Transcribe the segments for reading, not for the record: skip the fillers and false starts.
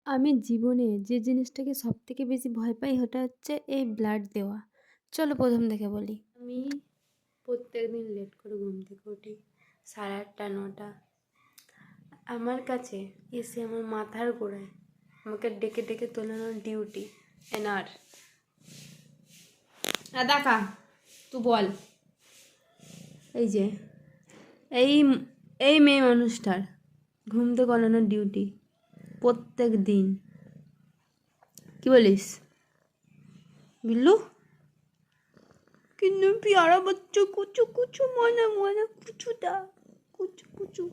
আমি জীবনে যে জিনিসটাকে সবথেকে বেশি ভয় পাই ওটা হচ্ছে এই ব্লাড দেওয়া। চলো প্রথম থেকে বলি। আমি প্রত্যেকদিন লেট করে ঘুম থেকে উঠি, 8:30 9টা। আমার কাছে এসে আমার মাথার গোড়ায় আমাকে ডেকে ডেকে তোলানোর ডিউটি এনার। দেখা তুই বল, এই যে এই এই মেয়ে মানুষটার ঘুম থেকে গলানোর ডিউটি প্রত্যেক দিন। কি বলিস বিল্লু? কিন্তু प्यारा बच्चा कुचू कुचू माना माना कुचूটা কুচু কুচু।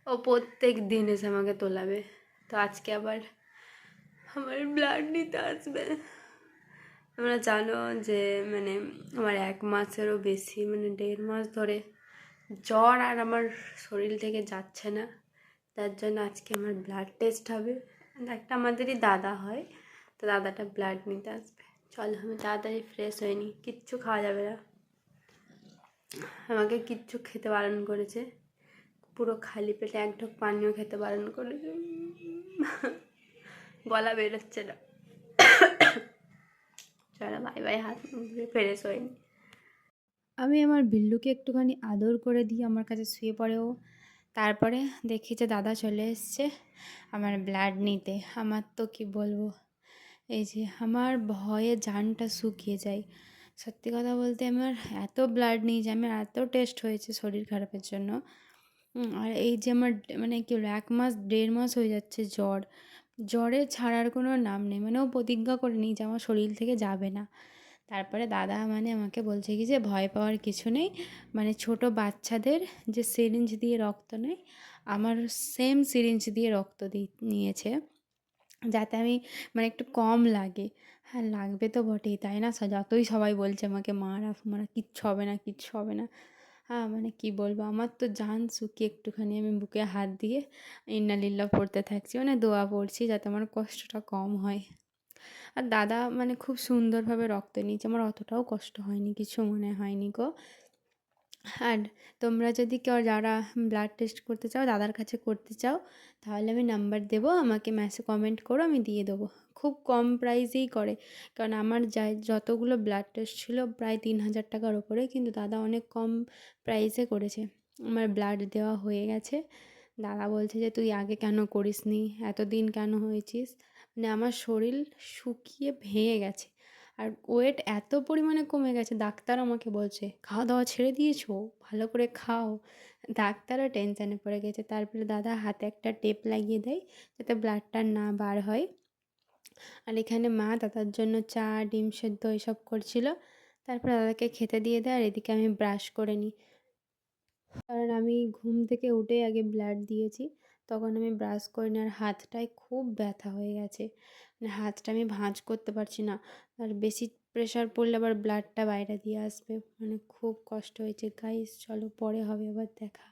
ও প্রত্যেক দিন এসে আমাকে তোলাবে, তো আজকে আবার আমার ব্লাড নিতে আসবে। তোমরা জানো যে মানে আমার 1 মাসেরও বেশি, মানে 1.5 মাস ধরে জ্বর, আর আমার শরীর থেকে যাচ্ছে না। তার জন্য আজকে আমার ব্লাড টেস্ট হবে। একটা আমাদেরই দাদা হয়, তো দাদাটা ব্লাড নিতে আসবে। চলো আমি তাড়াতাড়ি ফ্রেশ হয়ে নিই, কিচ্ছু খাওয়া যাবে না। আমাকে কিচ্ছু খেতে বারণ করেছে, পুরো খালি পেটে 1 ঢোক পানিও খেতে বারণ করেছে। গলা বেরোচ্ছে না। চলো বাই বাই, হাত মুখ ধুয়ে ফ্রেশ হয়ে নিই। আমি আমার বিল্লুকে একটুখানি আদর করে দিই, আমার কাছে শুয়ে পড়েও। তারপরে দেখি যে দাদা চলে এসছে আমার ব্লাড নিতে। আমার তো কি বলবো, এই যে আমার ভয়ে জানটা শুকিয়ে যায়। সত্যি কথা বলতে আমার এত ব্লাড নিয়ে যে আমার এত টেস্ট হয়েছে শরীর খারাপের জন্য। আর এই যে আমার মানে কি বলবো, 1 মাস 1.5 মাস হয়ে যাচ্ছে জ্বরে ছাড়ার কোনো নাম নেই। মানে ও প্রতিজ্ঞা করে নিই যে আমার শরীর থেকে যাবে না। তারপরে দাদা মানে আমাকে বলছে কি যে ভয় পাওয়ার কিছু নেই, মানে ছোট বাচ্চাদের যে সিরিঞ্জ দিয়ে রক্ত নেয়, আমার সেম সিরিঞ্জ দিয়ে রক্ত নিয়েছে, যাতে আমি মানে একটু কম লাগে। হ্যাঁ লাগবে তো বটেই, তাই না? যতই সবাই বলছে আমাকে মারা মারা, কিচ্ছু হবে না কিচ্ছু হবে না। হ্যাঁ মানে কি বলবো, আমার তো জান শুকিয়ে একটুখানি আমি বুকে হাত দিয়ে ইন্নালিল্লাহ পড়তে থাকছি, মানে দোয়া পড়ছি যাতে আমার কষ্টটা কম হয়। আর দাদা মানে খুব সুন্দরভাবে রক্ত নিয়েছে, আমার অতটাও কষ্ট হয়নি, কিছু মনে হয়নি গো। আর তোমরা যদি কেউ যারা ব্লাড টেস্ট করতে চাও, দাদার কাছে করতে চাও, তাহলে আমি নাম্বার দেবো, আমাকে কমেন্ট করো, আমি দিয়ে দেবো। খুব কম প্রাইসেই করে, কারণ আমার যতগুলো ব্লাড টেস্ট ছিল প্রায় 3,000 টাকার ওপরে, কিন্তু দাদা অনেক কম প্রাইসে করেছে। আমার ব্লাড দেওয়া হয়ে গেছে। দাদা বলছে যে তুই আগে কেন করিসনি, এতদিন কেন হয়েছিস? মানে আমার শরীর শুকিয়ে ভেঙে গেছে, আর ওয়েট এত পরিমাণে কমে গেছে, ডাক্তার আমাকে বলছে খাওয়া দাওয়া ছেড়ে দিয়েছো, ভালো করে খাও। ডাক্তারও টেনশানে পড়ে গেছে। তারপরে দাদা হাতে একটা টেপ লাগিয়ে দেয় যাতে ব্লাডটা না বার হয়। আর এখানে মা দাদার জন্য চা ডিম সেদ্ধ এসব করছিল। তারপরে দাদাকে খেতে দিয়ে দেয়, আর এদিকে আমি ব্রাশ করে নিই, কারণ আমি ঘুম থেকে উঠে আগে ব্লাড দিয়েছি। তখন আমি ব্রাশ করিনি, আর হাতটায় খুব ব্যথা হয়ে গেছে, মানে হাতটা আমি ভাঁজ করতে পারছি না। আর বেশি প্রেশার পড়লে আবার ব্লাডটা বাইরে দিয়ে আসবে, মানে খুব কষ্ট হয়েছে গাইস। চলো পরে হবে আবার দেখা।